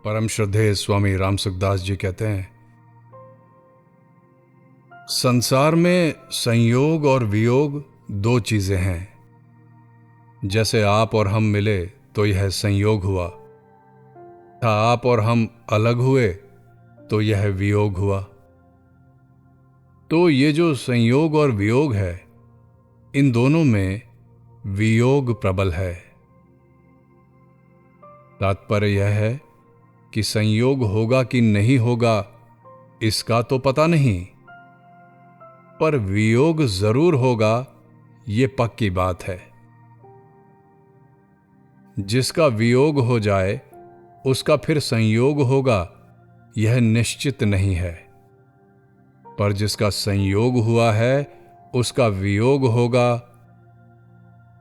परम श्रद्धेय स्वामी राम सुखदास जी कहते हैं, संसार में संयोग और वियोग दो चीजें हैं। जैसे आप और हम मिले तो यह संयोग हुआ, था आप और हम अलग हुए तो यह वियोग हुआ। तो ये जो संयोग और वियोग है, इन दोनों में वियोग प्रबल है। तात्पर्य यह है कि संयोग होगा कि नहीं होगा इसका तो पता नहीं, पर वियोग जरूर होगा, ये पक्की बात है। जिसका वियोग हो जाए उसका फिर संयोग होगा, यह निश्चित नहीं है। पर जिसका संयोग हुआ है उसका वियोग होगा,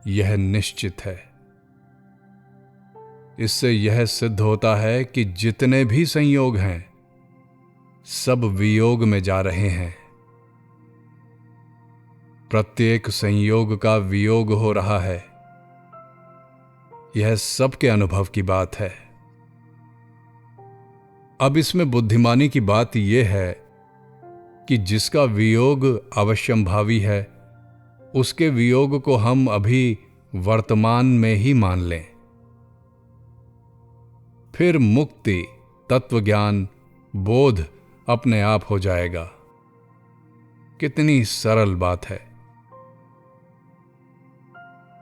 यह निश्चित है। इससे यह सिद्ध होता है कि जितने भी संयोग हैं सब वियोग में जा रहे हैं। प्रत्येक संयोग का वियोग हो रहा है, यह सबके अनुभव की बात है। अब इसमें बुद्धिमानी की बात यह है कि जिसका वियोग अवश्यंभावी है उसके वियोग को हम अभी वर्तमान में ही मान लें। फिर मुक्ति, तत्वज्ञान, बोध अपने आप हो जाएगा। कितनी सरल बात है।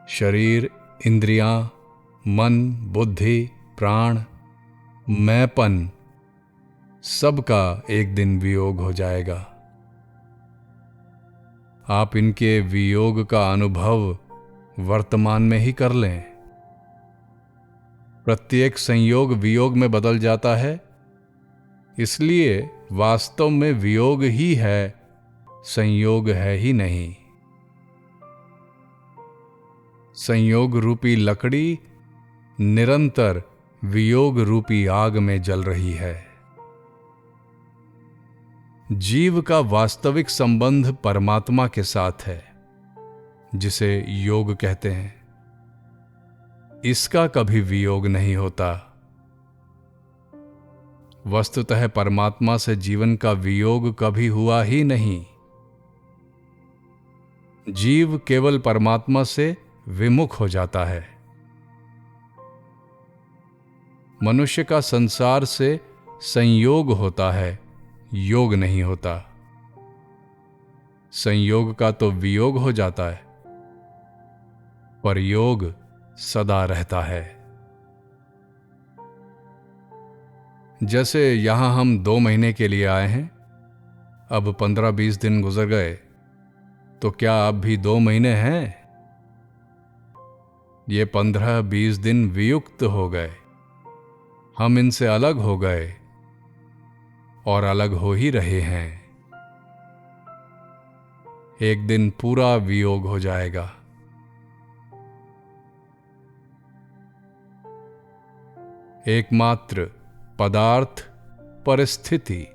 शरीर, इंद्रियां, मन, बुद्धि, प्राण, मैंपन सबका एक दिन वियोग हो जाएगा। आप इनके वियोग का अनुभव वर्तमान में ही कर लें। प्रत्येक संयोग वियोग में बदल जाता है, इसलिए वास्तव में वियोग ही है, संयोग है ही नहीं। संयोग रूपी लकड़ी निरंतर वियोग रूपी आग में जल रही है। जीव का वास्तविक संबंध परमात्मा के साथ है, जिसे योग कहते हैं। इसका कभी वियोग नहीं होता। वस्तुतः परमात्मा से जीवन का वियोग कभी हुआ ही नहीं। जीव केवल परमात्मा से विमुख हो जाता है। मनुष्य का संसार से संयोग होता है, योग नहीं होता। संयोग का तो वियोग हो जाता है, पर योग सदा रहता है। जैसे यहां हम 2 महीने के लिए आए हैं, अब 15-20 दिन गुजर गए, तो क्या अब भी 2 महीने हैं? ये 15-20 दिन वियुक्त हो गए, हम इनसे अलग हो गए और अलग हो ही रहे हैं। एक दिन पूरा वियोग हो जाएगा। एकमात्र पदार्थ, परिस्थिति,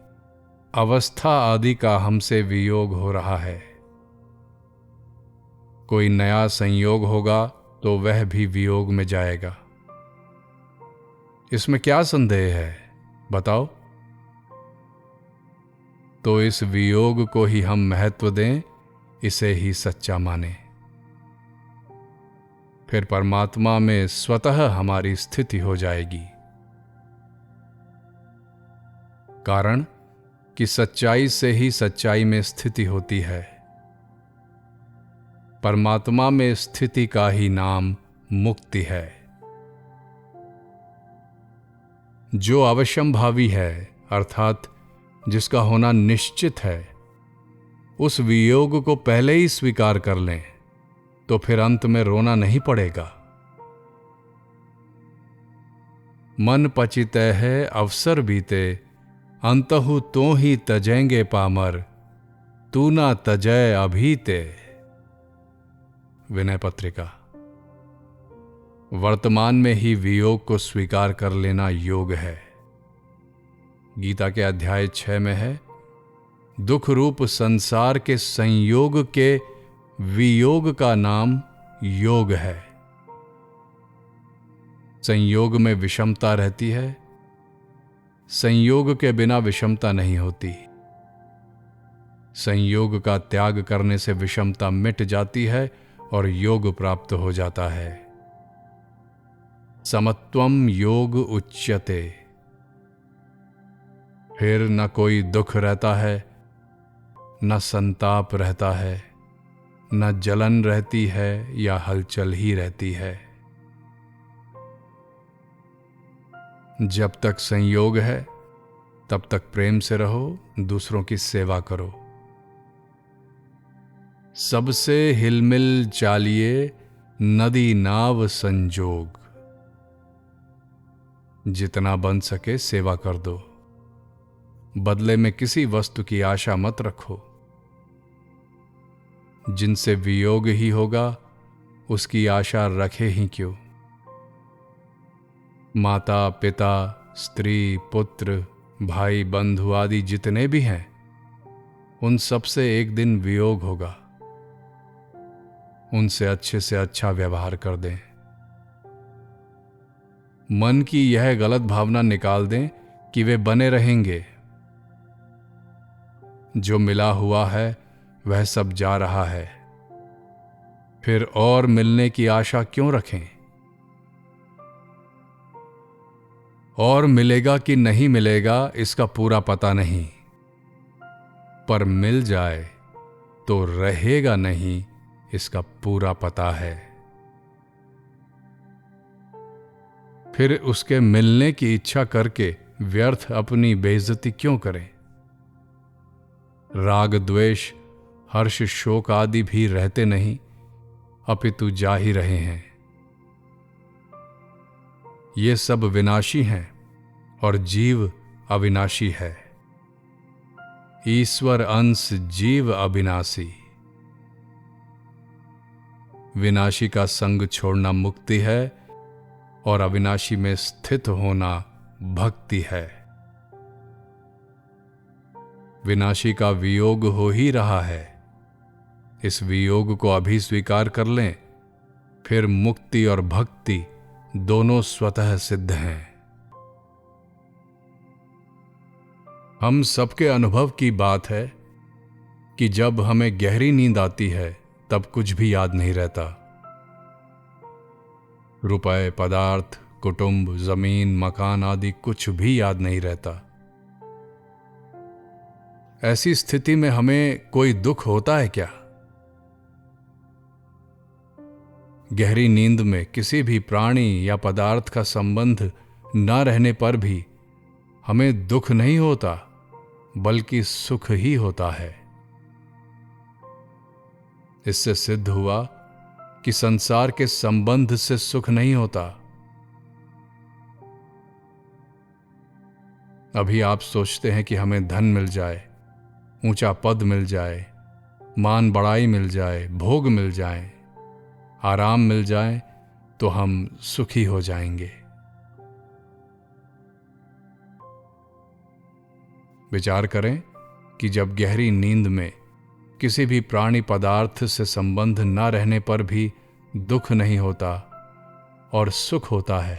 अवस्था आदि का हमसे वियोग हो रहा है। कोई नया संयोग होगा तो वह भी वियोग में जाएगा। इसमें क्या संदेह है, बताओ? तो इस वियोग को ही हम महत्व दें, इसे ही सच्चा माने। फिर परमात्मा में स्वतः हमारी स्थिति हो जाएगी। कारण कि सच्चाई से ही सच्चाई में स्थिति होती है। परमात्मा में स्थिति का ही नाम मुक्ति है। जो अवश्यंभावी है, अर्थात जिसका होना निश्चित है, उस वियोग को पहले ही स्वीकार कर लें, तो फिर अंत में रोना नहीं पड़ेगा। मन पचितै है अवसर बीते, अंतहु तो ही तजेंगे पामर, तू ना तजय अभीते। विनय पत्रिका। वर्तमान में ही वियोग को स्वीकार कर लेना योग है। गीता के अध्याय 6 में है, दुख रूप संसार के संयोग के वियोग का नाम योग है। संयोग में विषमता रहती है, संयोग के बिना विषमता नहीं होती। संयोग का त्याग करने से विषमता मिट जाती है और योग प्राप्त हो जाता है। समत्वम योग उच्यते। फिर न कोई दुख रहता है, न संताप रहता है, न जलन रहती है या हलचल ही रहती है। जब तक संयोग है तब तक प्रेम से रहो, दूसरों की सेवा करो। सबसे हिलमिल चालिए नदी नाव संजोग। जितना बन सके सेवा कर दो। बदले में किसी वस्तु की आशा मत रखो। जिनसे वियोग ही होगा उसकी आशा रखे ही क्यों। माता पिता, स्त्री, पुत्र, भाई, बंधु आदि जितने भी हैं, उन सब से एक दिन वियोग होगा। उनसे अच्छे से अच्छा व्यवहार कर दें। मन की यह गलत भावना निकाल दें कि वे बने रहेंगे। जो मिला हुआ है वह सब जा रहा है, फिर और मिलने की आशा क्यों रखें। और मिलेगा कि नहीं मिलेगा इसका पूरा पता नहीं, पर मिल जाए तो रहेगा नहीं इसका पूरा पता है। फिर उसके मिलने की इच्छा करके व्यर्थ अपनी बेइज्जती क्यों करें। राग, द्वेष, हर्ष, शोक आदि भी रहते नहीं, अपितु जा ही रहे हैं। ये सब विनाशी हैं और जीव अविनाशी है। ईश्वर अंश, जीव अविनाशी। विनाशी का संग छोड़ना मुक्ति है और अविनाशी में स्थित होना भक्ति है। विनाशी का वियोग हो ही रहा है। इस वियोग को अभी स्वीकार कर लें, फिर मुक्ति और भक्ति दोनों स्वतः सिद्ध हैं। हम सबके अनुभव की बात है कि जब हमें गहरी नींद आती है तब कुछ भी याद नहीं रहता। रुपए, पदार्थ, कुटुंब, जमीन, मकान आदि कुछ भी याद नहीं रहता। ऐसी स्थिति में हमें कोई दुख होता है क्या? गहरी नींद में किसी भी प्राणी या पदार्थ का संबंध न रहने पर भी हमें दुख नहीं होता, बल्कि सुख ही होता है। इससे सिद्ध हुआ कि संसार के संबंध से सुख नहीं होता। अभी आप सोचते हैं कि हमें धन मिल जाए, ऊंचा पद मिल जाए, मान बड़ाई मिल जाए, भोग मिल जाए, आराम मिल जाए तो हम सुखी हो जाएंगे। विचार करें कि जब गहरी नींद में किसी भी प्राणी पदार्थ से संबंध न रहने पर भी दुख नहीं होता और सुख होता है,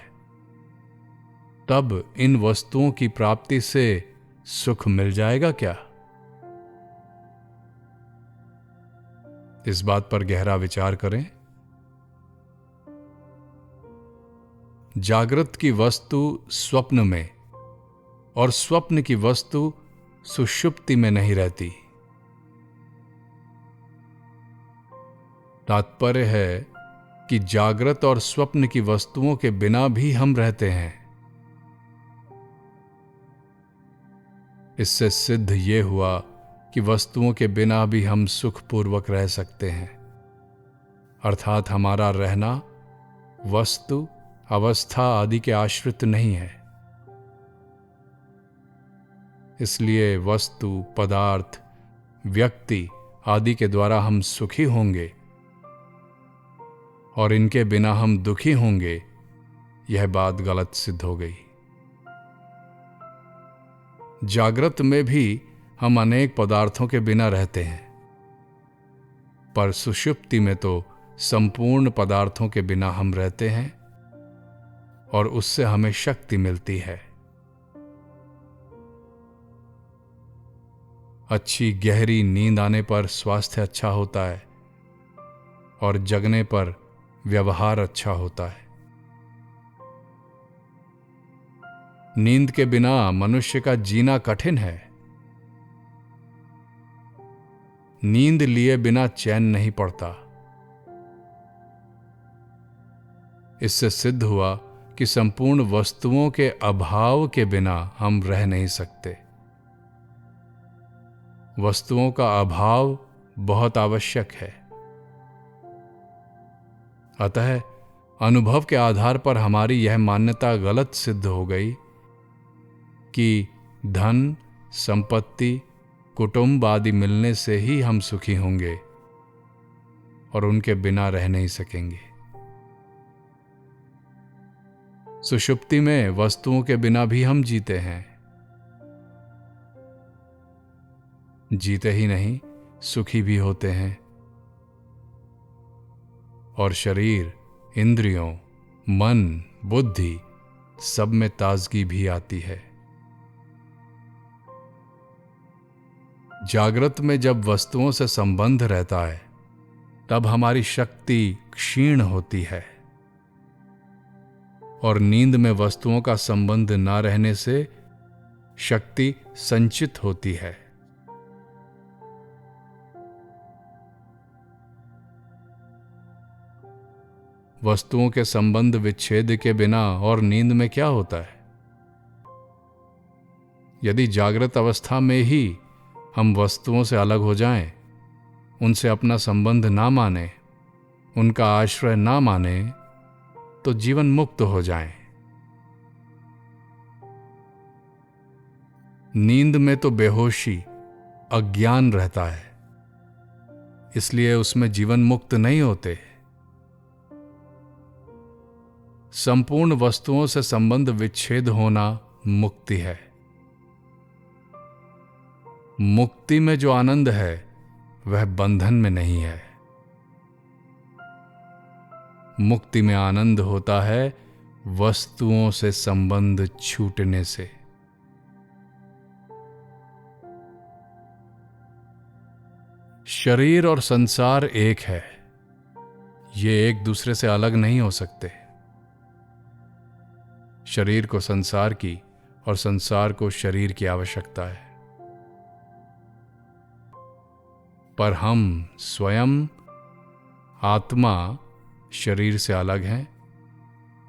तब इन वस्तुओं की प्राप्ति से सुख मिल जाएगा क्या? इस बात पर गहरा विचार करें। जागृत की वस्तु स्वप्न में और स्वप्न की वस्तु सुषुप्ति में नहीं रहती। तात्पर्य है कि जागृत और स्वप्न की वस्तुओं के बिना भी हम रहते हैं। इससे सिद्ध ये हुआ कि वस्तुओं के बिना भी हम सुखपूर्वक रह सकते हैं। अर्थात हमारा रहना वस्तु, अवस्था आदि के आश्रित नहीं है। इसलिए वस्तु, पदार्थ, व्यक्ति आदि के द्वारा हम सुखी होंगे और इनके बिना हम दुखी होंगे, यह बात गलत सिद्ध हो गई। जागृत में भी हम अनेक पदार्थों के बिना रहते हैं, पर सुषुप्ति में तो संपूर्ण पदार्थों के बिना हम रहते हैं और उससे हमें शक्ति मिलती है। अच्छी गहरी नींद आने पर स्वास्थ्य अच्छा होता है और जगने पर व्यवहार अच्छा होता है। नींद के बिना मनुष्य का जीना कठिन है। नींद लिए बिना चैन नहीं पड़ता। इससे सिद्ध हुआ कि संपूर्ण वस्तुओं के अभाव के बिना हम रह नहीं सकते। वस्तुओं का अभाव बहुत आवश्यक है। अतः अनुभव के आधार पर हमारी यह मान्यता गलत सिद्ध हो गई कि धन, संपत्ति, कुटुंब आदि मिलने से ही हम सुखी होंगे और उनके बिना रह नहीं सकेंगे। सुषुप्ति में वस्तुओं के बिना भी हम जीते हैं। जीते ही नहीं, सुखी भी होते हैं। और शरीर, इंद्रियों, मन, बुद्धि सब में ताजगी भी आती है। जागृत में जब वस्तुओं से संबंध रहता है तब हमारी शक्ति क्षीण होती है और नींद में वस्तुओं का संबंध ना रहने से शक्ति संचित होती है। वस्तुओं के संबंध विच्छेद के बिना और नींद में क्या होता है? यदि जागृत अवस्था में ही हम वस्तुओं से अलग हो जाएं, उनसे अपना संबंध ना माने, उनका आश्रय ना माने, तो जीवन मुक्त हो जाएं। नींद में तो बेहोशी, अज्ञान रहता है, इसलिए उसमें जीवन मुक्त नहीं होते। संपूर्ण वस्तुओं से संबंध विच्छेद होना मुक्ति है। मुक्ति में जो आनंद है वह बंधन में नहीं है। मुक्ति में आनंद होता है वस्तुओं से संबंध छूटने से। शरीर और संसार एक है, ये एक दूसरे से अलग नहीं हो सकते। शरीर को संसार की और संसार को शरीर की आवश्यकता है, पर हम स्वयं आत्मा शरीर से अलग हैं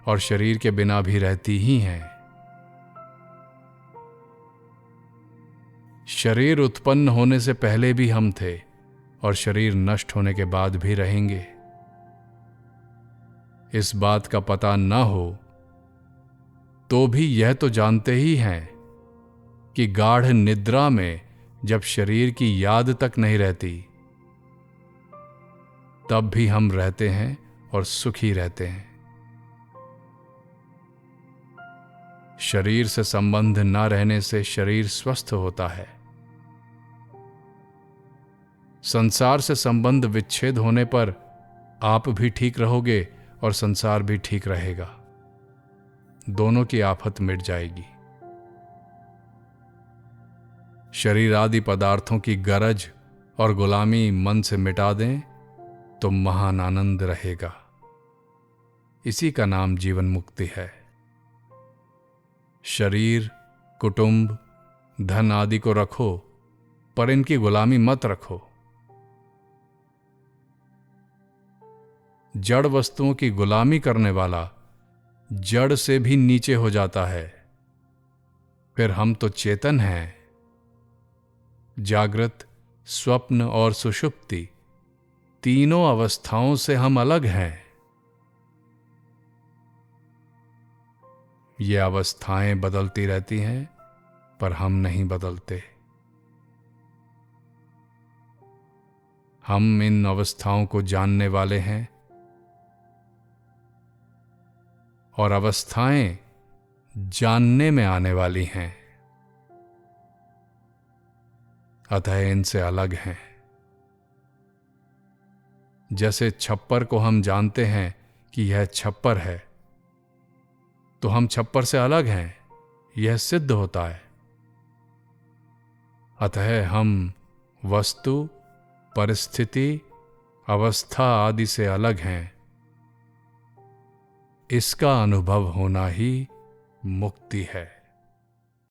और शरीर के बिना भी रहती ही हैं। शरीर उत्पन्न होने से पहले भी हम थे और शरीर नष्ट होने के बाद भी रहेंगे। इस बात का पता न हो तो भी यह तो जानते ही हैं कि गाढ़ निद्रा में जब शरीर की याद तक नहीं रहती तब भी हम रहते हैं और सुखी रहते हैं। शरीर से संबंध न रहने से शरीर स्वस्थ होता है। संसार से संबंध विच्छेद होने पर आप भी ठीक रहोगे और संसार भी ठीक रहेगा। दोनों की आफत मिट जाएगी। शरीर आदि पदार्थों की गरज और गुलामी मन से मिटा दें तो महान आनंद रहेगा। इसी का नाम जीवन मुक्ति है। शरीर, कुटुंब, धन आदि को रखो, पर इनकी गुलामी मत रखो। जड़ वस्तुओं की गुलामी करने वाला जड़ से भी नीचे हो जाता है। फिर हम तो चेतन हैं। जागृत, स्वप्न और सुषुप्ति तीनों अवस्थाओं से हम अलग हैं। ये अवस्थाएं बदलती रहती हैं, पर हम नहीं बदलते। हम इन अवस्थाओं को जानने वाले हैं और अवस्थाएं जानने में आने वाली हैं, अतः इनसे अलग हैं। जैसे छप्पर को हम जानते हैं कि यह छप्पर है, तो हम छप्पर से अलग हैं, यह सिद्ध होता है। अतः हम वस्तु, परिस्थिति, अवस्था आदि से अलग हैं। इसका अनुभव होना ही मुक्ति है।